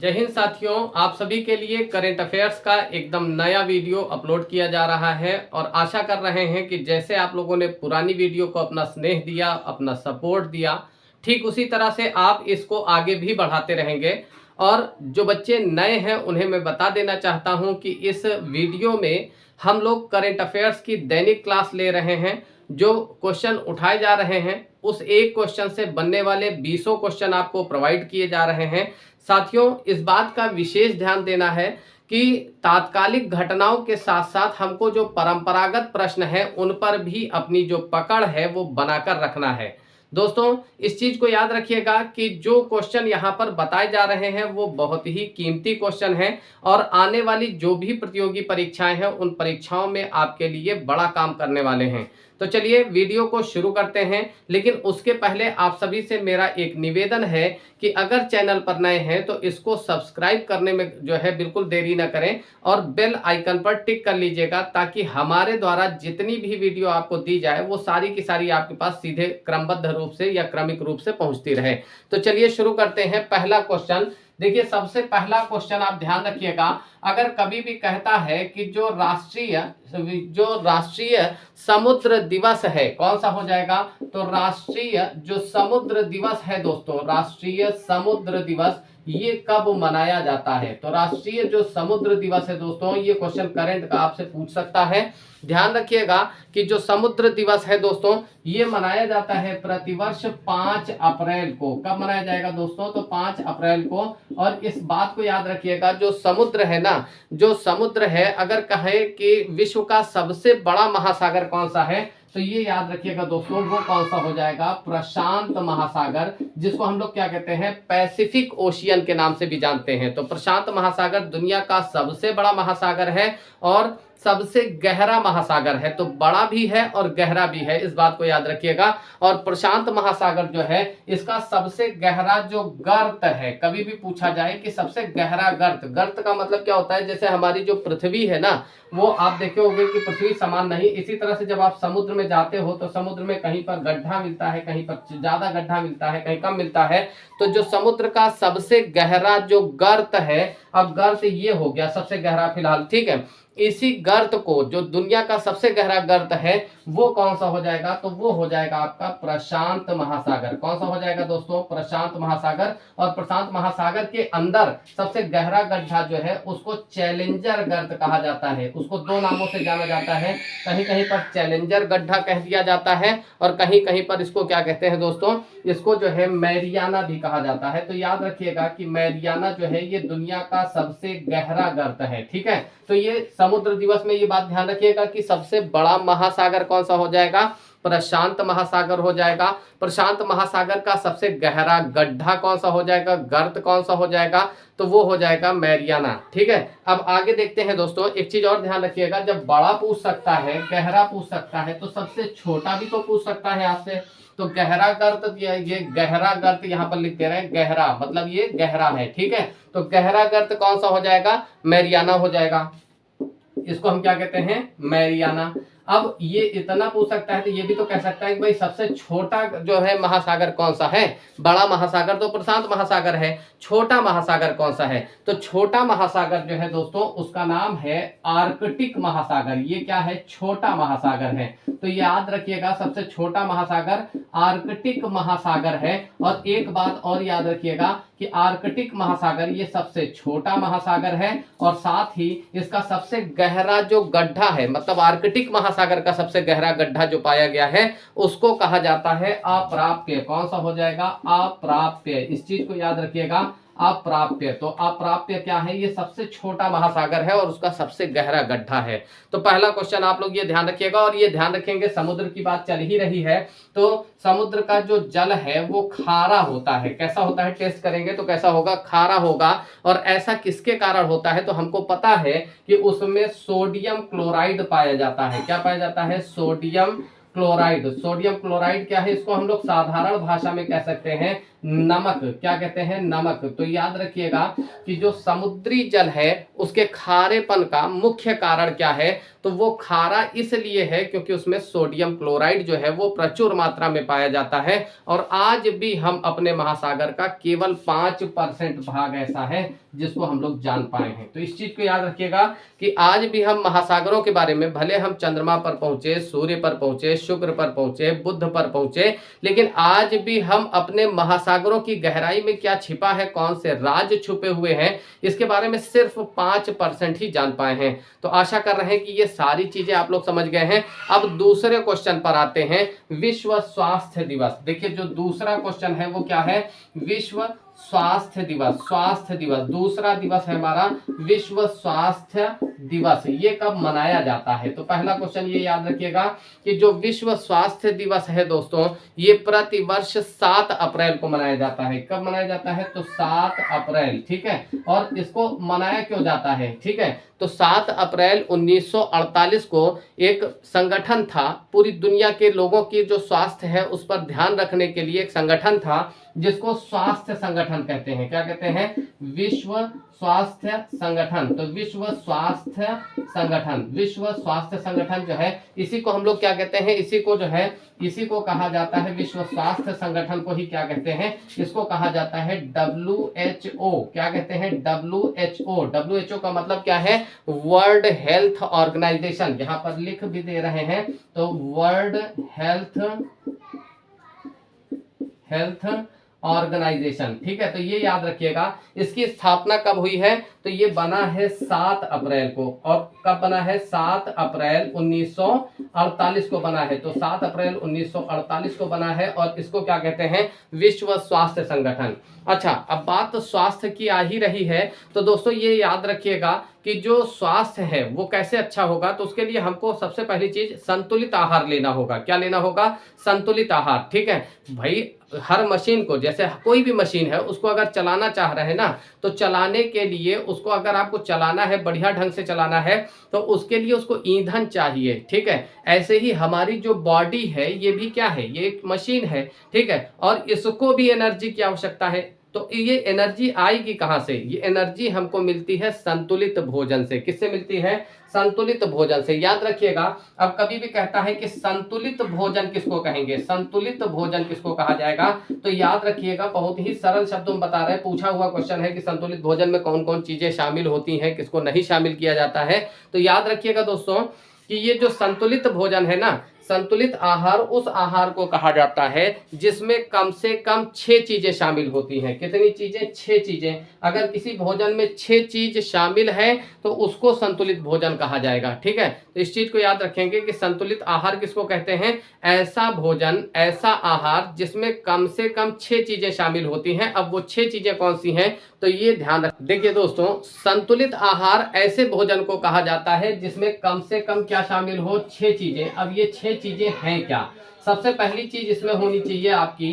जय हिंद साथियों, आप सभी के लिए करेंट अफेयर्स का एकदम नया वीडियो अपलोड किया जा रहा है और आशा कर रहे हैं कि जैसे आप लोगों ने पुरानी वीडियो को अपना स्नेह दिया, अपना सपोर्ट दिया, ठीक उसी तरह से आप इसको आगे भी बढ़ाते रहेंगे। और जो बच्चे नए हैं उन्हें मैं बता देना चाहता हूं कि इस वीडियो में हम लोग करेंट अफेयर्स की दैनिक क्लास ले रहे हैं। जो क्वेश्चन उठाए जा रहे हैं उस एक क्वेश्चन से बनने वाले 20 क्वेश्चन आपको प्रोवाइड किए जा रहे हैं। साथियों, इस बात का विशेष ध्यान देना है कि तात्कालिक घटनाओं के साथ साथ हमको जो परंपरागत प्रश्न है उन पर भी अपनी जो पकड़ है वो बनाकर रखना है। दोस्तों, इस चीज को याद रखिएगा कि जो क्वेश्चन यहाँ पर बताए जा रहे हैं वो बहुत ही कीमती क्वेश्चन हैं और आने वाली जो भी प्रतियोगी परीक्षाएं हैं उन परीक्षाओं में आपके लिए बड़ा काम करने वाले हैं। तो चलिए वीडियो को शुरू करते हैं, लेकिन उसके पहले आप सभी से मेरा एक निवेदन है कि अगर चैनल पर नए हैं तो इसको सब्सक्राइब करने में जो है बिल्कुल देरी ना करें और बेल आइकन पर टिक कर लीजिएगा, ताकि हमारे द्वारा जितनी भी वीडियो आपको दी जाए वो सारी की सारी आपके पास सीधे क्रमबद्ध रूप से या क्रमिक रूप से पहुंचती रहे। तो चलिए शुरू करते हैं। पहला क्वेश्चन देखिए, सबसे पहला क्वेश्चन आप ध्यान रखिएगा। अगर कभी भी कहता है कि जो राष्ट्रीय समुद्र दिवस है कौन सा हो जाएगा, तो राष्ट्रीय जो समुद्र दिवस है दोस्तों, राष्ट्रीय समुद्र दिवस ये कब मनाया जाता है। तो राष्ट्रीय जो समुद्र दिवस है दोस्तों, ये क्वेश्चन करंट का आपसे पूछ सकता है। ध्यान रखिएगा कि जो समुद्र दिवस है दोस्तों ये मनाया जाता है प्रतिवर्ष 5 अप्रैल को। कब मनाया जाएगा दोस्तों, तो 5 अप्रैल को। और इस बात को याद रखिएगा, जो समुद्र है ना, जो समुद्र है, अगर कहे कि विश्व का सबसे बड़ा महासागर कौन सा है, तो ये याद रखिएगा दोस्तों, वो कौन सा हो जाएगा, प्रशांत महासागर, जिसको हम लोग क्या कहते हैं, पैसिफिक ओशियन के नाम से भी जानते हैं। तो प्रशांत महासागर दुनिया का सबसे बड़ा महासागर है और सबसे गहरा महासागर है। तो बड़ा भी है और गहरा भी है, इस बात को याद रखिएगा। और प्रशांत महासागर जो है इसका सबसे गहरा जो गर्त है, कभी भी पूछा जाए कि सबसे गहरा गर्त, गर्त का मतलब क्या होता है, जैसे हमारी जो पृथ्वी है ना, वो आप देखे होंगे कि पृथ्वी समान नहीं, इसी तरह से जब आप समुद्र में जाते हो तो समुद्र में कहीं पर गड्ढा मिलता है, कहीं पर ज्यादा गड्ढा मिलता है, कहीं कम मिलता है। तो जो समुद्र का सबसे गहरा जो गर्त है, अब गर्त ये हो गया सबसे गहरा फिलहाल, ठीक है। इसी गर्त को, जो दुनिया का सबसे गहरा गर्त है, वो कौन सा हो जाएगा, तो वो हो जाएगा आपका प्रशांत महासागर। कौन सा हो जाएगा दोस्तों, प्रशांत महासागर। और प्रशांत महासागर के अंदर सबसे गहरा गड्ढा जो है उसको चैलेंजर गर्त कहा जाता है। उसको दो नामों से जाना जाता है, कहीं कहीं पर चैलेंजर गड्ढा कह दिया जाता है और कहीं कहीं पर इसको क्या कहते हैं दोस्तों, इसको जो है मैरियाना भी कहा जाता है। तो याद रखिएगा कि मैरियाना जो है ये दुनिया का सबसे गहरा गर्त है, ठीक है। तो ये समुद्र दिवस में ये बात ध्यान रखिएगा कि सबसे बड़ा महासागर कौन सा हो जाएगा, प्रशांत महासागर हो जाएगा। प्रशांत महासागर का सबसे गहरा गड्ढा कौन सा हो जाएगा, गर्त कौन सा हो जाएगा, तो वो हो जाएगा मैरियाना, ठीक है। अब आगे देखते हैं दोस्तों, एक चीज और ध्यान रखिएगा, जब बड़ा पूछ सकता है, गहरा पूछ सकता है, तो सबसे छोटा भी तो पूछ सकता है आपसे। तो गहरा गर्त, ये गहरा गर्त यहाँ पर लिख दे रहे हैं, गहरा मतलब ये गहरा है, ठीक है। तो गहरा गर्त कौन सा हो जाएगा, मैरियाना हो जाएगा। इसको हम क्या कहते हैं, मैरियाना। अब ये इतना पूछ सकता है तो ये भी तो कह सकता है कि भाई सबसे छोटा जो है महासागर कौन सा है, बड़ा महासागर तो प्रशांत महासागर है, छोटा महासागर कौन सा है, तो छोटा महासागर जो है दोस्तों उसका नाम है आर्कटिक महासागर। ये क्या है, छोटा महासागर है। तो याद रखिएगा सबसे छोटा महासागर आर्कटिक महासागर है। और एक बात और याद रखिएगा कि आर्कटिक महासागर ये सबसे छोटा महासागर है और साथ ही इसका सबसे गहरा जो गड्ढा है, मतलब आर्कटिक महासागर का सबसे गहरा गड्ढा जो पाया गया है उसको कहा जाता है अप्राप्य। कौन सा हो जाएगा, अप्राप्य। इस चीज को याद रखिएगा, अप्राप्य। तो अप्राप्य क्या है, ये सबसे छोटा महासागर है और उसका सबसे गहरा गड्ढा है। तो पहला क्वेश्चन आप लोग ये ध्यान रखिएगा। और ये ध्यान रखेंगे, समुद्र की बात चल ही रही है तो समुद्र का जो जल है वो खारा होता है। कैसा होता है, टेस्ट करेंगे तो कैसा होगा, खारा होगा। और ऐसा किसके कारण होता है, तो हमको पता है कि उसमें सोडियम क्लोराइड पाया जाता है। क्या पाया जाता है, सोडियम क्लोराइड। सोडियम क्लोराइड क्या है, इसको हम लोग साधारण भाषा में कह सकते हैं नमक। क्या कहते हैं, नमक। तो याद रखिएगा कि जो समुद्री जल है उसके खारेपन का मुख्य कारण क्या है, तो वो खारा इसलिए है क्योंकि उसमें सोडियम क्लोराइड जो है वो प्रचुर मात्रा में पाया जाता है। और आज भी हम अपने महासागर का केवल 5% भाग ऐसा है जिसको हम लोग जान पाए हैं। तो इस चीज को याद रखिएगा कि आज भी हम महासागरों के बारे में, भले हम चंद्रमा पर पहुंचे, सूर्य पर पहुंचे, शुक्र पर पहुंचे, बुध पर पहुंचे, लेकिन आज भी हम अपने महासागरों की गहराई में क्या छिपा है, कौन से राज छुपे हुए हैं, इसके बारे में सिर्फ 5% ही जान पाए हैं। तो आशा कर रहे हैं कि ये सारी चीजें आप लोग समझ गए हैं। अब दूसरे क्वेश्चन पर आते हैं, विश्व स्वास्थ्य दिवस। देखिए जो दूसरा क्वेश्चन है वो क्या है, विश्व स्वास्थ्य दिवस। स्वास्थ्य दिवस दूसरा दिवस है हमारा विश्व स्वास्थ्य दिवस। ये कब मनाया जाता है, तो पहला क्वेश्चन ये याद रखिएगा कि जो विश्व स्वास्थ्य दिवस है दोस्तों, ये प्रति वर्ष 7 अप्रैल को मनाया जाता है। कब मनाया जाता है, तो 7 अप्रैल। ठीक है, और इसको मनाया क्यों जाता है, ठीक है, तो 7 अप्रैल 1948 को एक संगठन था, पूरी दुनिया के लोगों की जो स्वास्थ्य है उस पर ध्यान रखने के लिए एक संगठन था जिसको स्वास्थ्य संगठन कहते हैं। क्या कहते हैं, विश्व स्वास्थ्य संगठन। तो विश्व स्वास्थ्य संगठन, विश्व स्वास्थ्य संगठन जो है इसी को हम लोग क्या कहते हैं, इसी को जो है इसी को कहा जाता है, विश्व स्वास्थ्य संगठन को ही क्या कहते हैं, इसको कहा जाता है WHO। क्या कहते हैं, WHO। WHO का मतलब क्या है, वर्ल्ड हेल्थ ऑर्गेनाइजेशन। यहाँ पर लिख भी दे रहे हैं, तो वर्ल्ड हेल्थ ऑर्गेनाइजेशन। ठीक है, तो ये याद रखिएगा। इसकी स्थापना कब हुई है, तो ये बना है 7 अप्रैल को। और कब बना है, 7 अप्रैल 1948 को बना है। तो 7 अप्रैल 1948 को बना है और इसको क्या कहते हैं, विश्व स्वास्थ्य संगठन। अच्छा, अब बात तो स्वास्थ्य की आ ही रही है, तो दोस्तों ये याद रखिएगा कि जो स्वास्थ्य है वो कैसे अच्छा होगा, तो उसके लिए हमको सबसे पहली चीज संतुलित आहार लेना होगा। क्या लेना होगा, संतुलित आहार। ठीक है भाई, हर मशीन को, जैसे कोई भी मशीन है उसको अगर चलाना चाह रहे हैं ना, तो चलाने के लिए उसको, अगर आपको चलाना है, बढ़िया ढंग से चलाना है, तो उसके लिए उसको ईंधन चाहिए। ठीक है, ऐसे ही हमारी जो बॉडी है ये भी क्या है, ये एक मशीन है। ठीक है, और इसको भी एनर्जी की आवश्यकता है। तो ये एनर्जी आएगी कहाँ से, ये एनर्जी हमको मिलती है संतुलित भोजन से। किससे मिलती है, संतुलित भोजन से। याद रखिएगा, अब कभी भी कहता है कि संतुलित भोजन किसको कहेंगे, संतुलित भोजन किसको कहा जाएगा, तो याद रखिएगा बहुत ही सरल शब्दों में बता रहे हैं। पूछा हुआ क्वेश्चन है कि संतुलित भोजन में कौन कौन चीजें शामिल होती हैं, किसको नहीं शामिल किया जाता है। तो याद रखिएगा दोस्तों कि ये जो संतुलित भोजन है ना, संतुलित आहार उस आहार को कहा जाता है जिसमें कम से कम 6 चीजें शामिल होती हैं। कितनी चीजें, 6 चीजें। अगर किसी भोजन में 6 चीज शामिल है तो उसको संतुलित भोजन कहा जाएगा। ठीक है, तो इस चीज को याद रखेंगे कि संतुलित आहार किसको कहते हैं, ऐसा भोजन, ऐसा आहार जिसमें कम से कम 6 चीजें शामिल होती हैं। अब वो 6 चीजें कौन सी हैं, तो ये ध्यान रख। देखिए दोस्तों, संतुलित आहार ऐसे भोजन को कहा जाता है जिसमें कम से कम क्या शामिल हो, 6 चीजें। अब ये 6 चीजें हैं क्या, सबसे पहली चीज इसमें होनी चाहिए आपकी,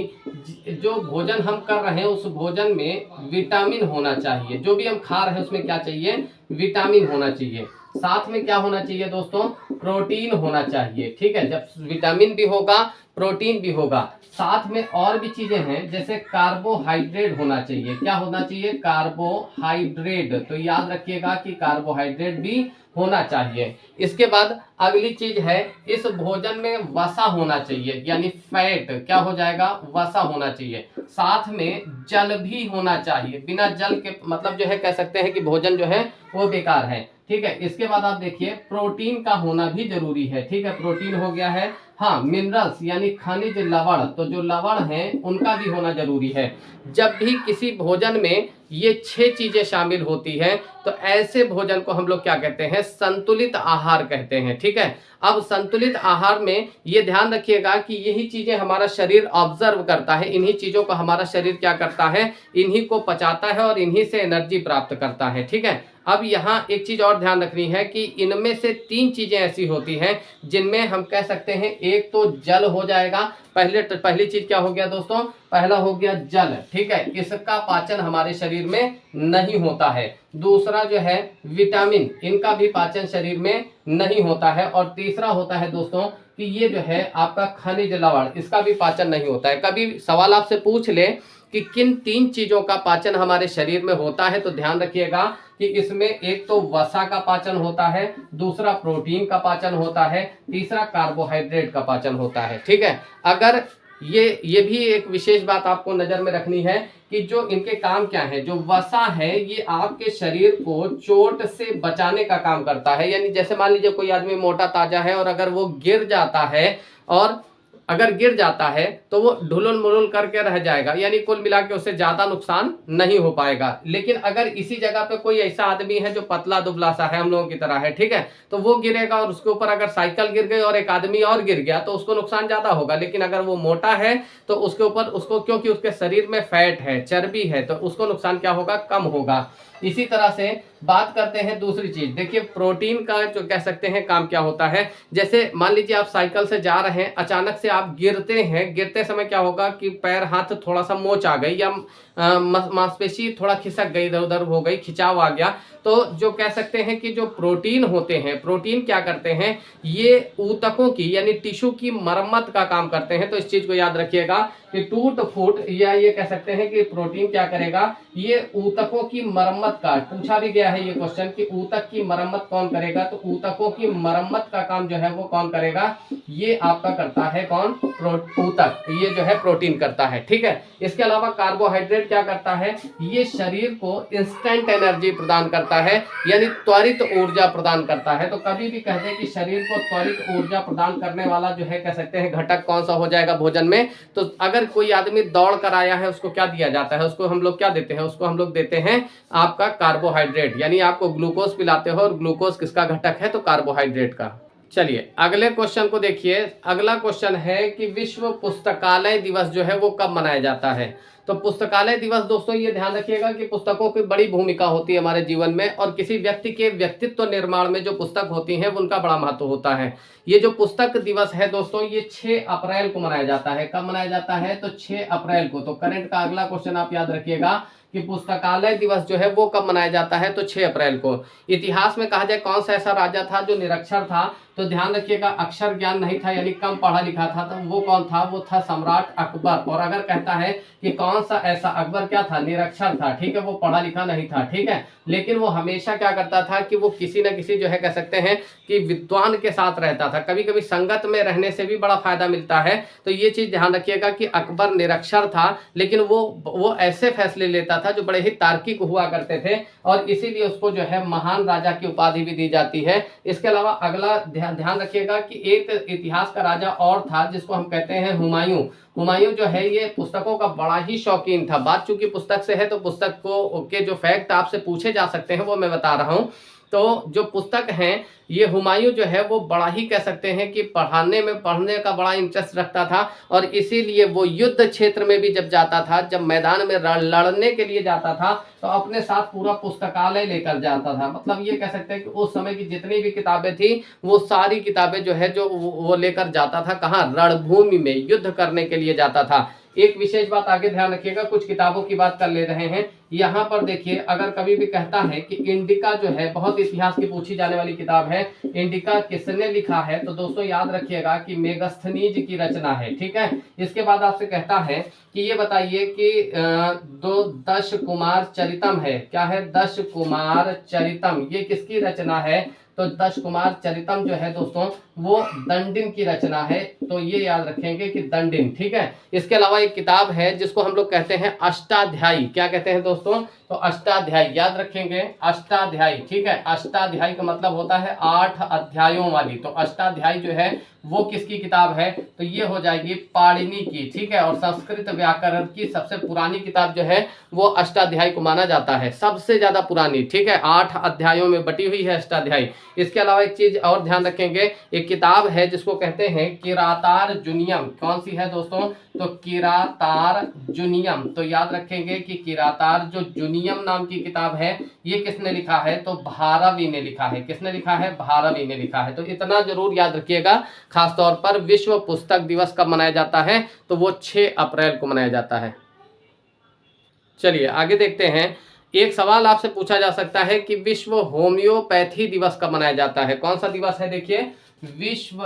जो भोजन हम कर रहे हैं उस भोजन में विटामिन होना चाहिए। जो भी हम खा रहे हैं उसमें क्या चाहिए, विटामिन होना चाहिए। साथ में क्या होना चाहिए दोस्तों, प्रोटीन होना चाहिए। ठीक है, जब विटामिन भी होगा प्रोटीन भी होगा। साथ में और भी चीजें हैं, जैसे कार्बोहाइड्रेट होना चाहिए। क्या होना चाहिए, कार्बोहाइड्रेट। तो याद रखिएगा कि कार्बोहाइड्रेट भी होना चाहिए। इसके बाद अगली चीज है, इस भोजन में वसा होना चाहिए, यानी फैट। क्या हो जाएगा, वसा होना चाहिए। साथ में जल भी होना चाहिए। बिना जल के मतलब जो है कह सकते हैं कि भोजन जो है वो बेकार है। ठीक है, इसके बाद आप देखिए प्रोटीन का होना भी जरूरी है। ठीक है, प्रोटीन हो गया है। हाँ, मिनरल्स यानी खनिज लवण, तो जो लवण हैं उनका भी होना जरूरी है। जब भी किसी भोजन में ये 6 चीजें शामिल होती हैं तो ऐसे भोजन को हम लोग क्या कहते हैं, संतुलित आहार कहते हैं। ठीक है, अब संतुलित आहार में ये ध्यान रखिएगा कि यही चीजें हमारा शरीर ऑब्जर्व करता है। इन्हीं चीजों को हमारा शरीर क्या करता है, इन्हीं को पचाता है और इन्हीं से एनर्जी प्राप्त करता है। ठीक है, अब यहाँ एक चीज और ध्यान रखनी है कि इनमें से 3 चीजें ऐसी होती हैं जिनमें हम कह सकते हैं, एक तो जल हो जाएगा। पहली चीज क्या हो गया दोस्तों, पहला हो गया जल। ठीक है, इसका पाचन हमारे शरीर में नहीं होता है। दूसरा जो है विटामिन, इनका भी पाचन शरीर में नहीं होता है। और तीसरा होता है दोस्तों कि ये जो है आपका खनिज लवण, इसका भी पाचन नहीं होता है। कभी सवाल आपसे पूछ ले कि किन 3 चीजों का पाचन हमारे शरीर में होता है, तो ध्यान रखिएगा कि इसमें एक तो वसा का पाचन होता है, दूसरा प्रोटीन का पाचन होता है, तीसरा कार्बोहाइड्रेट का पाचन होता है। ठीक है, अगर ये भी एक विशेष बात आपको नजर में रखनी है कि जो इनके काम क्या है। जो वसा है ये आपके शरीर को चोट से बचाने का काम करता है। यानी जैसे मान लीजिए कोई आदमी मोटा ताजा है और अगर वो गिर जाता है, और अगर गिर जाता है तो वो ढुलुल मुलुल करके रह जाएगा, यानी कुल मिला के उससे ज्यादा नुकसान नहीं हो पाएगा। लेकिन अगर इसी जगह पे कोई ऐसा आदमी है जो पतला दुबला सा है, हम लोगों की तरह है, ठीक है, तो वो गिरेगा और उसके ऊपर अगर साइकिल गिर गई और एक आदमी और गिर गया तो उसको नुकसान ज्यादा होगा। लेकिन अगर वो मोटा है तो उसके ऊपर उसको, क्योंकि उसके शरीर में फैट है, चर्बी है, तो उसको नुकसान क्या होगा, कम होगा। इसी तरह से बात करते हैं दूसरी चीज। देखिए प्रोटीन का जो कह सकते हैं काम क्या होता है। जैसे मान लीजिए आप साइकिल से जा रहे हैं, अचानक से आप गिरते हैं, गिरते समय क्या होगा कि पैर हाथ थोड़ा सा मोच आ गई या मांसपेशी थोड़ा खिसक गई, इधर उधर हो गई, खिंचाव आ गया। तो जो कह सकते हैं कि जो प्रोटीन होते हैं, प्रोटीन क्या करते हैं, ये ऊतकों की यानी टिश्यू की मरम्मत का काम करते हैं। तो इस चीज को याद रखिएगा कि टूट फूट, या ये कह सकते हैं कि प्रोटीन क्या करेगा, ये ऊतकों की मरम्मत का, पूछा भी गया है ये क्वेश्चन कि ऊतक की मरम्मत कौन करेगा, तो ऊतकों की मरम्मत का काम जो है वो कौन करेगा, ये आपका करता है कौन, ऊतक, ये जो है प्रोटीन करता है। ठीक है, इसके अलावा कार्बोहाइड्रेट क्या करता है, ये शरीर को इंस्टेंट एनर्जी प्रदान करता है, यानी त्वरित ऊर्जा प्रदान करता है। तो कभी भी कहते हैं कि शरीर को त्वरित ऊर्जा प्रदान करने वाला जो है कह सकते हैं घटक कौन सा हो जाएगा भोजन में। तो अगर कोई आदमी दौड़ कर आया है उसको क्या दिया जाता है, उसको हम लोग क्या देते हैं, उसको हम लोग देते हैं आपका कार्बोहाइड्रेट, यानी आपको ग्लूकोज पिलाते हो, और ग्लूकोज किसका घटक है, तो कार्बोहाइड्रेट का। चलिए अगले क्वेश्चन को देखिए। अगला क्वेश्चन है कि विश्व पुस्तकालय दिवस जो है वो कब मनाया जाता है। तो पुस्तकालय दिवस दोस्तों ये ध्यान रखिएगा कि पुस्तकों की बड़ी भूमिका होती है हमारे जीवन में, और किसी व्यक्ति के व्यक्तित्व निर्माण में जो पुस्तक होती हैं उनका बड़ा महत्व होता है। ये जो पुस्तक दिवस है दोस्तों ये 6 अप्रैल को मनाया जाता है। कब मनाया जाता है, तो 6 अप्रैल को। तो करंट का अगला क्वेश्चन आप याद रखिएगा कि पुस्तकालय दिवस जो है वो कब मनाया जाता है, तो 6 अप्रैल को। इतिहास में कहा जाए कौन सा ऐसा राजा था जो निरक्षर था, तो ध्यान रखिएगा अक्षर ज्ञान नहीं था, यानी कम पढ़ा लिखा था, तो वो कौन था, वो था सम्राट अकबर। और अगर कहता है कि कौन सा ऐसा, अकबर क्या था, निरक्षर था, ठीक है, वो पढ़ा लिखा नहीं था, ठीक है, लेकिन वो हमेशा क्या करता था कि वो किसी न किसी जो है कह सकते हैं कि विद्वान के साथ रहता था। कभी कभी संगत में रहने से भी बड़ा फायदा मिलता है। तो ये चीज ध्यान रखिएगा कि अकबर निरक्षर था, लेकिन वो ऐसे फैसले लेता था जो बड़े ही तार्किक हुआ करते थे, और इसीलिए उसको जो है महान राजा की उपाधि भी दी जाती है। इसके अलावा अगला ध्यान रखिएगा कि एक इतिहास का राजा और था जिसको हम कहते हैं हुमायूं। हुमायूं जो है ये पुस्तकों का बड़ा ही शौकीन था। बात चूंकि पुस्तक से है तो पुस्तक को के जो फैक्ट आपसे पूछे जा सकते हैं वो मैं बता रहा हूं। तो जो पुस्तक हैं ये हुमायूं जो है वो बड़ा ही कह सकते हैं कि पढ़ने का बड़ा इंटरेस्ट रखता था, और इसीलिए वो युद्ध क्षेत्र में भी जब जाता था, जब मैदान में लड़ने के लिए जाता था, तो अपने साथ पूरा पुस्तकालय लेकर जाता था। मतलब ये कह सकते हैं कि उस समय की जितनी भी किताबें थी वो सारी किताबें जो है जो वो लेकर जाता था, कहाँ, रणभूमि में युद्ध करने के लिए जाता था। एक विशेष बात आगे ध्यान रखिएगा, कुछ किताबों की बात कर ले रहे हैं। यहाँ पर देखिए अगर कभी भी कहता है कि इंडिका जो है, बहुत इतिहास की पूछी जाने वाली किताब है, इंडिका किसने लिखा है, तो दोस्तों याद रखिएगा कि मेगस्थनीज की रचना है। ठीक है, इसके बाद आपसे कहता है कि ये बताइए कि दो दश कुमार चरितम है, क्या है, दश कुमार चरितम, ये किसकी रचना है, तो दश कुमार चरितम जो है दोस्तों वो दंडिन की रचना है। तो ये याद रखेंगे कि दंडिन, ठीक है। इसके अलावा एक किताब है जिसको हम लोग कहते हैं अष्टाध्यायी, क्या कहते हैं दोस्तों, तो अष्टाध्यायी याद रखेंगे, अष्टाध्यायी, ठीक है। अष्टाध्यायी का मतलब होता है 8 अध्यायों वाली। तो अष्टाध्यायी जो है वो किसकी किताब है, तो ये हो जाएगी पाणिनि की, ठीक है। और संस्कृत व्याकरण की सबसे पुरानी किताब जो है वो अष्टाध्यायी को माना जाता है, सबसे ज्यादा पुरानी, ठीक है। 8 अध्यायों में बटी हुई है अष्टाध्यायी। इसके अलावा एक चीज और ध्यान रखेंगे, एक किताब है जिसको कहते हैं किरातार जुनियम, कौन सी है दोस्तों, तो किरातार जुनियम। तो याद रखेंगे कि किरातार जो जुनियम नाम की किताब है ये किसने लिखा है, तो भारवी ने लिखा है। किसने लिखा है, भारवी ने लिखा है। तो इतना जरूर याद रखिएगा। खासतौर पर विश्व पुस्तक दिवस कब मनाया जाता है, तो वो 6 अप्रैल को मनाया जाता है। चलिए आगे देखते हैं। एक सवाल आपसे पूछा जा सकता है कि विश्व होम्योपैथी दिवस कब मनाया जाता है। कौन सा दिवस है, देखिए, विश्व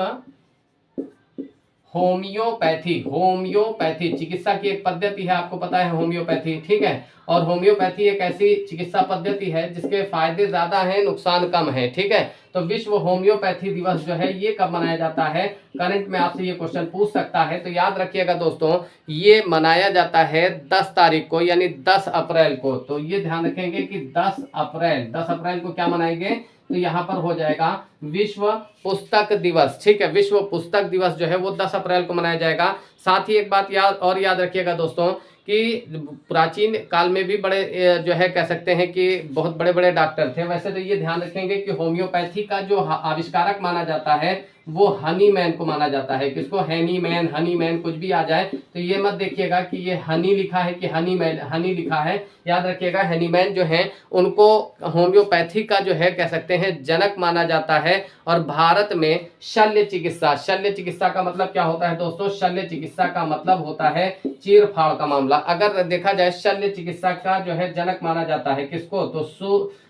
होम्योपैथी। होम्योपैथी चिकित्सा की एक पद्धति है, आपको पता है होम्योपैथी, ठीक है। और होम्योपैथी एक ऐसी चिकित्सा पद्धति है जिसके फायदे ज्यादा हैं, नुकसान कम है, ठीक है। तो विश्व होम्योपैथी दिवस जो है ये कब मनाया जाता है? करंट में आपसे ये क्वेश्चन पूछ सकता है, तो याद रखिएगा दोस्तों, ये मनाया जाता है 10 तारीख को, यानी 10 अप्रैल को। तो ये ध्यान रखेंगे कि 10 अप्रैल को क्या मनाएंगे? तो यहाँ पर हो जाएगा विश्व पुस्तक दिवस, ठीक है। विश्व पुस्तक दिवस जो है वो 10 अप्रैल को मनाया जाएगा। साथ ही एक बात याद रखिएगा दोस्तों कि प्राचीन काल में भी बड़े जो है कह सकते हैं कि बहुत बड़े बड़े डॉक्टर थे। वैसे तो ये ध्यान रखेंगे कि होम्योपैथी का जो आविष्कारक माना जाता है वो हनीमैन को माना जाता है। किसको? हनीमैन कुछ भी आ जाए तो ये मत देखिएगा कि ये हनी लिखा है कि हनी लिखा है। याद रखिएगा हनीमैन जो है उनको होम्योपैथी का जो है कह सकते हैं जनक माना जाता है। और भारत में शल्य चिकित्सा का मतलब क्या होता है दोस्तों? शल्य चिकित्सा का मतलब होता है चीर फाड़ का मामला। अगर देखा जाए शल्य चिकित्सा का जो है जनक माना जाता है किसको? तो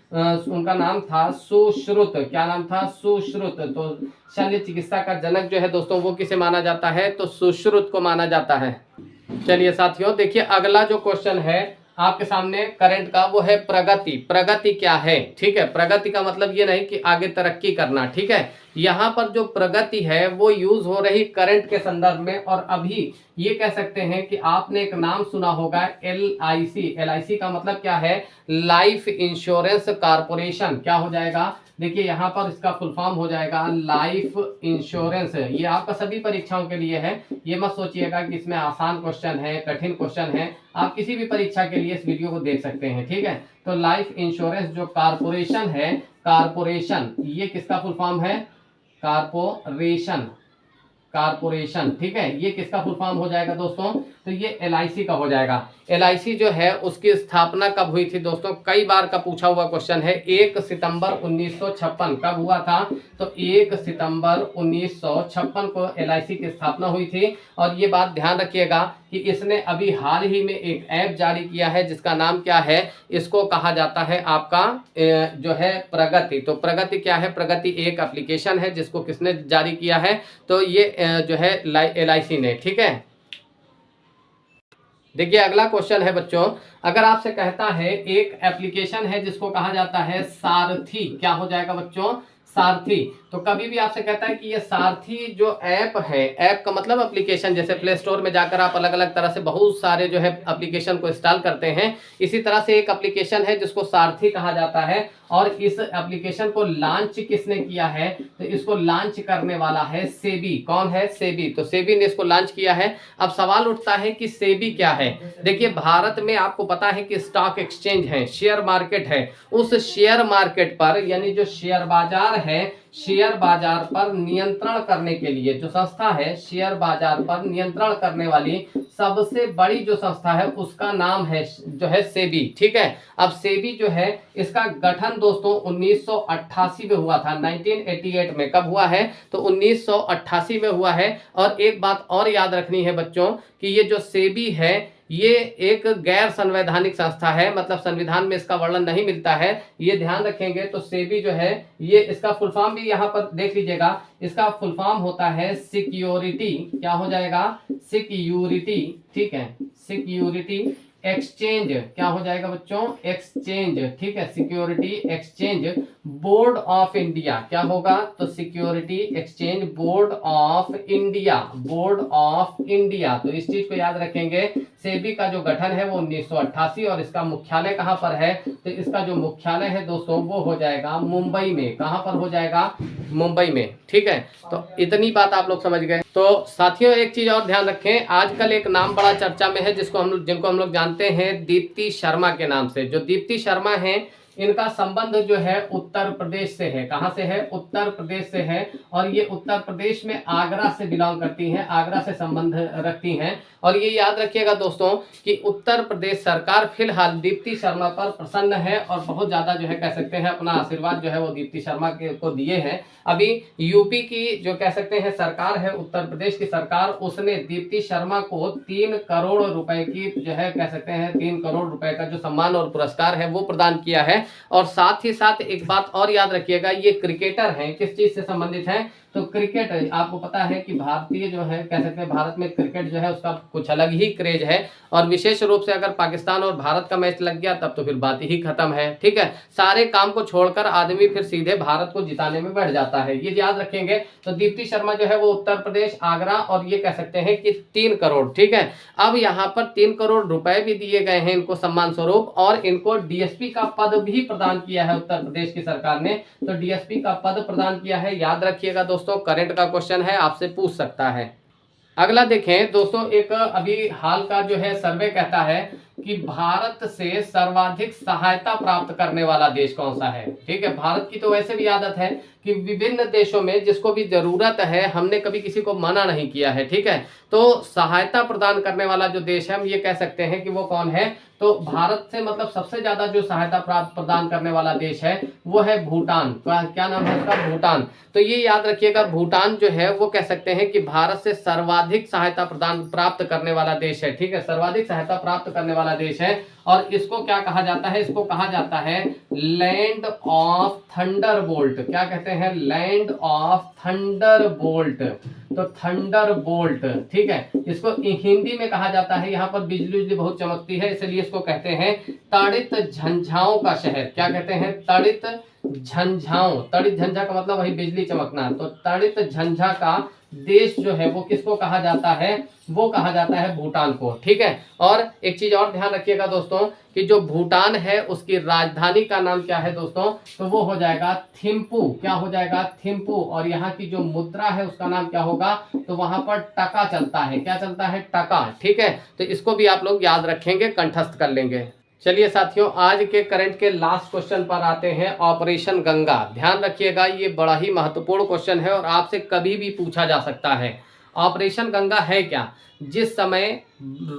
उनका नाम था सुश्रुत। क्या नाम था? सुश्रुत। तो शल्य चिकित्सा का जनक जो है दोस्तों वो किसे माना जाता है? तो सुश्रुत को माना जाता है। चलिए साथियों, देखिए अगला जो क्वेश्चन है आपके सामने करंट का वो है प्रगति। प्रगति क्या है? ठीक है, प्रगति का मतलब ये नहीं कि आगे तरक्की करना, ठीक है। यहाँ पर जो प्रगति है वो यूज हो रही करंट के संदर्भ में। और अभी ये कह सकते हैं कि आपने एक नाम सुना होगा LIC। LIC का मतलब क्या है? Life insurance corporation. क्या हो जाएगा? देखिए यहाँ पर इसका फुल फॉर्म हो जाएगा लाइफ इंश्योरेंस। ये आपका सभी परीक्षाओं के लिए है, ये मत सोचिएगा कि इसमें आसान क्वेश्चन है, कठिन क्वेश्चन है। आप किसी भी परीक्षा के लिए इस वीडियो को देख सकते हैं, ठीक है। तो लाइफ इंश्योरेंस जो कारपोरेशन है, कारपोरेशन ये किसका फुल फॉर्म है? कारपोरेशन, ठीक है। ये किसका फुल फॉर्म हो जाएगा दोस्तों? तो ये LIC का हो जाएगा। LIC जो है उसकी स्थापना कब हुई थी दोस्तों? कई बार का पूछा हुआ क्वेश्चन है। 1 सितंबर 1956 कब हुआ था? तो 1 सितंबर 1956 को LIC की स्थापना हुई थी। और ये बात ध्यान रखिएगा कि इसने अभी हाल ही में एक ऐप जारी किया है जिसका नाम क्या है? इसको कहा जाता है आपका जो है प्रगति। तो प्रगति क्या है? प्रगति एक एप्लीकेशन है जिसको किसने जारी किया है? तो ये जो है LIC ने, ठीक है। देखिए अगला क्वेश्चन है बच्चों, अगर आपसे कहता है एक एप्लीकेशन है जिसको कहा जाता है सारथी। क्या हो जाएगा बच्चों? सारथी। तो कभी भी आपसे कहता है कि ये सारथी जो ऐप है, ऐप का मतलब एप्लीकेशन, जैसे प्ले स्टोर में जाकर आप अलग अलग तरह से बहुत सारे जो है एप्लीकेशन को इंस्टॉल करते हैं, इसी तरह से एक एप्लीकेशन है जिसको सारथी कहा जाता है। और इस एप्लीकेशन को लॉन्च किसने किया है? तो इसको लॉन्च करने वाला है सेबी। कौन है? सेबी। तो सेबी ने इसको लॉन्च किया है। अब सवाल उठता है कि सेबी क्या है? देखिए भारत में आपको पता है कि स्टॉक एक्सचेंज है, शेयर मार्केट है। उस शेयर मार्केट पर यानी जो शेयर बाजार है, शेयर बाजार पर नियंत्रण करने के लिए जो संस्था है, शेयर बाजार पर नियंत्रण करने वाली सबसे बड़ी जो संस्था है उसका नाम है जो है सेबी, ठीक है। अब सेबी जो है इसका गठन दोस्तों 1988 में हुआ था। 1988 में कब हुआ है? तो 1988 में हुआ है। और एक बात और याद रखनी है बच्चों कि ये जो सेबी है ये एक गैर संवैधानिक संस्था है, मतलब संविधान में इसका वर्णन नहीं मिलता है, ये ध्यान रखेंगे। तो सेबी जो है ये इसका फुल फॉर्म भी यहाँ पर देख लीजिएगा, इसका फुल फॉर्म होता है सिक्योरिटी। क्या हो जाएगा? सिक्योरिटी, ठीक है। Security exchange. क्या हो जाएगा बच्चों? एक्सचेंज, ठीक है। Security exchange board of India. क्या होगा? तो security exchange board of India, board of India. तो इस चीज को याद रखेंगे। सेबी का जो गठन है वो 1988 और इसका मुख्यालय कहाँ पर है? तो इसका जो मुख्यालय है दोस्तों वो हो जाएगा मुंबई में। कहाँ पर हो जाएगा? मुंबई में, ठीक है। तो इतनी बात आप लोग समझ गए। तो साथियों एक चीज और ध्यान रखें, आजकल एक नाम बड़ा चर्चा में है जिनको हम लोग जानते हैं दीप्ति शर्मा के नाम से। जो दीप्ति शर्मा हैं इनका संबंध जो है उत्तर प्रदेश से है। कहां से है? उत्तर प्रदेश से है। और ये उत्तर प्रदेश में आगरा से बिलोंग करती हैं, आगरा से संबंध रखती हैं। और ये याद रखिएगा दोस्तों कि उत्तर प्रदेश सरकार फिलहाल दीप्ति शर्मा पर प्रसन्न है और बहुत ज्यादा जो है कह सकते हैं अपना आशीर्वाद जो है वो दीप्ति शर्मा को दिए हैं। अभी यूपी की जो कह सकते हैं सरकार है, उत्तर प्रदेश की सरकार, उसने दीप्ति शर्मा को 3 करोड़ रुपए की जो है कह सकते हैं 3 करोड़ रुपए का जो सम्मान और पुरस्कार है वो प्रदान किया है। और साथ ही साथ एक बात और याद रखिएगा, ये क्रिकेटर हैं। किस चीज से संबंधित हैं? तो क्रिकेट आपको पता है कि भारतीय जो है कह सकते हैं भारत में क्रिकेट जो है उसका कुछ अलग ही क्रेज है, और विशेष रूप से अगर पाकिस्तान और भारत का मैच लग गया तब तो फिर बात ही खत्म है। ठीक है, सारे काम को छोड़कर आदमी फिर सीधे भारत को जिताने में बैठ जाता है, ये याद रखेंगे। तो दीप्ति शर्मा जो है वो उत्तर प्रदेश आगरा, और ये कह सकते हैं कि 3 करोड़। ठीक है, अब यहाँ पर 3 करोड़ रुपए भी दिए गए हैं इनको सम्मान स्वरूप, और इनको डीएसपी का पद भी प्रदान किया है उत्तर प्रदेश की सरकार ने। तो डीएसपी का पद प्रदान किया है, याद रखिएगा दोस्तों, करंट का क्वेश्चन है, आपसे पूछ सकता है। अगला देखें दोस्तों, एक अभी हाल का जो है सर्वे कहता है कि भारत से सर्वाधिक सहायता प्राप्त करने वाला देश कौन सा है। ठीक है, भारत की तो वैसे भी आदत है कि विभिन्न देशों में जिसको भी जरूरत है हमने कभी किसी को मना नहीं किया है। ठीक है, तो सहायता प्रदान करने वाला जो देश है हम ये कह सकते हैं कि वो कौन है। तो भारत से मतलब सबसे ज्यादा जो सहायता प्राप्त प्रदान करने वाला देश है वो है भूटान। क्या नाम है उसका? भूटान। तो ये याद रखिएगा, भूटान जो है वो कह सकते हैं कि भारत से सर्वाधिक सहायता प्रदान प्राप्त करने वाला देश है। ठीक है, सर्वाधिक सहायता प्राप्त करने वाला देश है, और इसको क्या कहा जाता है? इसको कहा जाता है लैंड ऑफ थंडरबोल्ट। क्या कहते हैं? Land of Thunderbolt. तो थंडरबोल्ट, ठीक है, इसको हिंदी में कहा जाता है, यहाँ पर बिजली बहुत चमकती है इसलिए इसको कहते हैं तड़ित झंझाओं का शहर। क्या कहते हैं? तड़ित झंझाओं। तड़ित झंझा का मतलब वही बिजली चमकना। तो तड़ित झंझा का देश जो है वो किसको कहा जाता है? वो कहा जाता है भूटान को। ठीक है, और एक चीज और ध्यान रखिएगा दोस्तों कि जो भूटान है उसकी राजधानी का नाम क्या है दोस्तों? तो वो हो जाएगा थिम्पू। क्या हो जाएगा? थिम्पू। और यहाँ की जो मुद्रा है उसका नाम क्या होगा? तो वहां पर टका चलता है। क्या चलता है? टका। ठीक है, तो इसको भी आप लोग याद रखेंगे, कंठस्थ कर लेंगे। चलिए साथियों, आज के करंट के लास्ट क्वेश्चन पर आते हैं, ऑपरेशन गंगा। ध्यान रखिएगा, ये बड़ा ही महत्वपूर्ण क्वेश्चन है और आपसे कभी भी पूछा जा सकता है। ऑपरेशन गंगा है क्या? जिस समय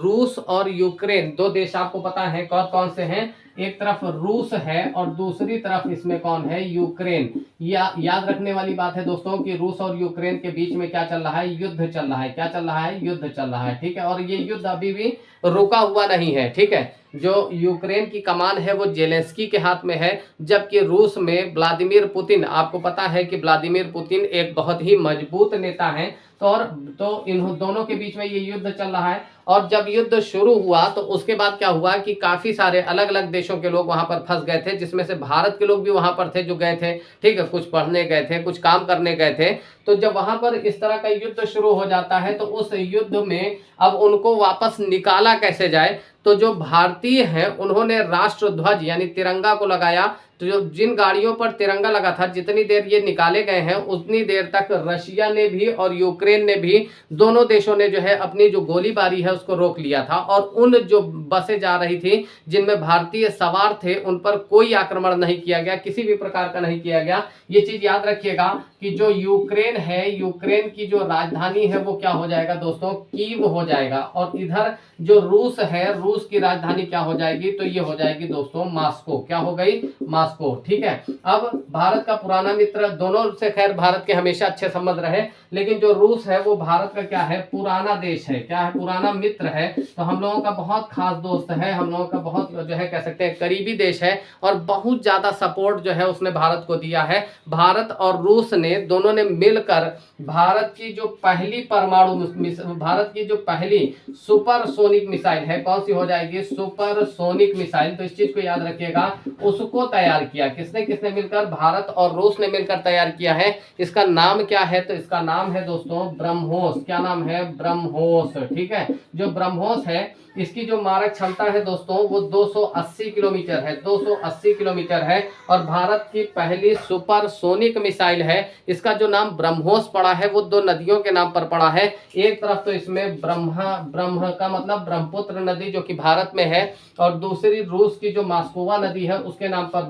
रूस और यूक्रेन, दो देश आपको पता है कौन कौन से हैं, एक तरफ रूस है और दूसरी तरफ इसमें कौन है? यूक्रेन। याद रखने वाली बात है दोस्तों कि रूस और यूक्रेन के बीच में क्या चल रहा है? युद्ध चल रहा है। क्या चल रहा है? युद्ध चल रहा है। ठीक है, और ये युद्ध अभी भी रुका हुआ नहीं है। ठीक है, जो यूक्रेन की कमान है वो जेलेंस्की के हाथ में है, जबकि रूस में व्लादिमीर पुतिन, आपको पता है कि व्लादिमीर पुतिन एक बहुत ही मजबूत नेता हैं। तो इन दोनों के बीच में ये युद्ध चल रहा है, और जब युद्ध शुरू हुआ तो उसके बाद क्या हुआ कि काफी सारे अलग अलग देशों के लोग वहां पर फंस गए थे, जिसमें से भारत के लोग भी वहां पर थे जो गए थे। ठीक है, कुछ पढ़ने गए थे, कुछ काम करने गए थे। तो जब वहां पर इस तरह का युद्ध शुरू हो जाता है तो उस युद्ध में अब उनको वापस निकाला कैसे जाए? तो जो भारतीय हैं उन्होंने राष्ट्र ध्वज यानी तिरंगा को लगाया। तो जो जिन गाड़ियों पर तिरंगा लगा था, जितनी देर ये निकाले गए हैं उतनी देर तक रशिया ने भी और यूक्रेन ने भी, दोनों देशों ने जो है अपनी जो गोलीबारी है उसको रोक लिया था, और उन जो बसें जा रही थी जिनमें भारतीय सवार थे उन पर कोई आक्रमण नहीं किया गया, किसी भी प्रकार का नहीं किया गया। ये चीज याद रखिएगा कि जो यूक्रेन है, यूक्रेन की जो राजधानी है वो क्या हो जाएगा दोस्तों? कीव हो जाएगा। और इधर जो रूस है, रूस की राजधानी क्या हो जाएगी? तो ये हो जाएगी दोस्तों मास्को। क्या हो गई? मास्को। ठीक है, अब भारत का पुराना मित्र, दोनों से खैर भारत के हमेशा अच्छे संबंध रहे, लेकिन जो रूस है वो भारत का क्या है? पुराना देश है। क्या है? पुराना मित्र है। तो हम लोगों का बहुत खास दोस्त है, हम लोगों का बहुत जो है कह सकते हैं करीबी देश है, और बहुत ज्यादा सपोर्ट जो है उसने भारत को दिया है। भारत और रूस ने दोनों ने मिलकर भारत की जो पहली भारत की जो पहली सुपरसोनिक मिसाइल है, कौन सी हो जाएगी? Supersonic missile. तो इस चीज को याद रखिएगा, उसको तैयार किया किसने? किसने मिलकर? भारत और रूस ने मिलकर तैयार किया है। इसका नाम क्या है? तो इसका नाम है दोस्तों ब्रह्मोस। क्या नाम है? ब्रह्मोस। ठीक है, जो ब्रह्मोस है इसकी जो मारक क्षमता है दोस्तों वो 280 किलोमीटर है। 280 किलोमीटर है, और भारत की पहली सुपरसोनिक मिसाइल है। इसका जो नाम ब्रह्मोस पड़ा है वो दो नदियों के नाम पर पड़ा है। एक तरफ तो इसमें ब्रह्म का मतलब ब्रह्मपुत्र नदी जो कि भारत में है, और दूसरी रूस की जो मास्कोवा नदी है उसके नाम पर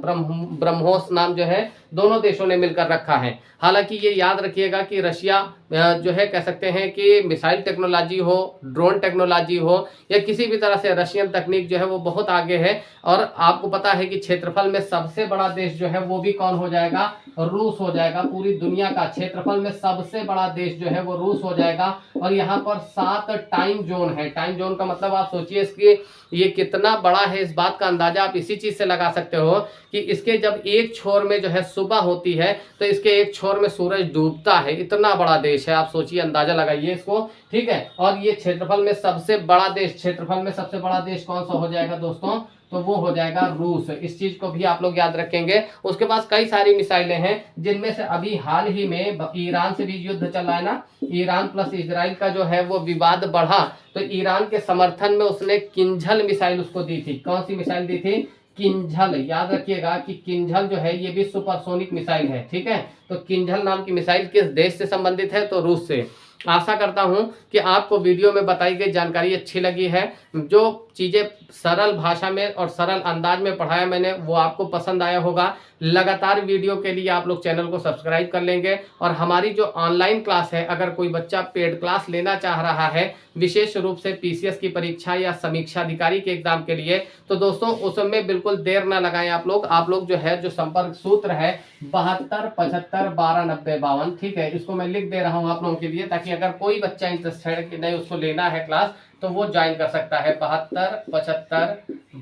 ब्रह्मोस नाम जो है दोनों देशों ने मिलकर रखा है। हालांकि ये याद रखिएगा कि रशिया जो है कह सकते हैं कि मिसाइल टेक्नोलॉजी हो, ड्रोन टेक्नोलॉजी हो, या किसी भी तरह से रशियन तकनीक जो है वो बहुत आगे है। और आपको पता है कि क्षेत्रफल में सबसे बड़ा देश जो है वो भी कौन हो जाएगा, रूस हो जाएगा। पूरी दुनिया का क्षेत्रफल में सबसे बड़ा देश जो है वो रूस हो जाएगा। और यहाँ पर 7 टाइम जोन है। टाइम जोन का मतलब आप सोचिए इसकी ये कितना बड़ा है, इस बात का अंदाजा आप इसी चीज से लगा सकते हो कि इसके जब एक छोर में जो है सुबह होती है तो इसके एक छोर में सूरज डूबता है। इतना बड़ा देश है, आप सोचिए, अंदाजा लगाइए इसको, ठीक है। और ये क्षेत्रफल में सबसे बड़ा देश, क्षेत्रफल में सबसे बड़ा देश कौन सा हो जाएगा दोस्तों, तो वो हो जाएगा रूस। इस चीज को भी आप लोग याद रखेंगे। उसके पास कई सारी मिसाइलें हैं, जिनमें से अभी हाल ही में ईरान से भी युद्ध चल रहा है ना, ईरान प्लस इजराइल का जो है वो विवाद बढ़ा, तो ईरान के समर्थन में उसने किंझल मिसाइल उसको दी थी। कौन सी मिसाइल दी थी, किंझल। याद रखिएगा कि किंझल जो है ये भी सुपरसोनिक मिसाइल है, ठीक है। तो किंझल नाम की मिसाइल किस देश से संबंधित है, तो रूस से। आशा करता हूं कि आपको वीडियो में बताई गई जानकारी अच्छी लगी है। जो चीजें सरल भाषा में और सरल अंदाज में पढ़ाया मैंने वो आपको पसंद आया होगा। लगातार वीडियो के लिए आप लोग चैनल को सब्सक्राइब कर लेंगे। और हमारी जो ऑनलाइन क्लास है, अगर कोई बच्चा पेड क्लास लेना चाह रहा है विशेष रूप से पीसीएस की परीक्षा या समीक्षा अधिकारी के एग्जाम के लिए, तो दोस्तों उसमें बिल्कुल देर ना लगाएं। आप लोग जो है, जो संपर्क सूत्र है 72 75 12 90 52, ठीक है। इसको मैं लिख दे रहा हूं आप लोगों के लिए, ताकि अगर कोई बच्चा इंटरेस्टेड है कि नहीं उसको लेना है क्लास, तो वो ज्वाइन कर सकता है। 72 75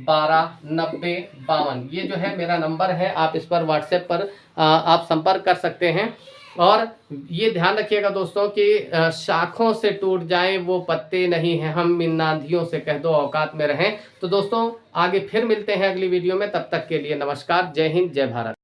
12 90 52, ये जो है मेरा नंबर है। आप इस पर व्हाट्सएप पर आप संपर्क कर सकते हैं। और ये ध्यान रखिएगा दोस्तों कि शाखों से टूट जाएं वो पत्ते नहीं हैं, हम इन आंधियों से कह दो औकात में रहें। तो दोस्तों आगे फिर मिलते हैं अगली वीडियो में, तब तक के लिए नमस्कार, जय हिंद, जय भारत।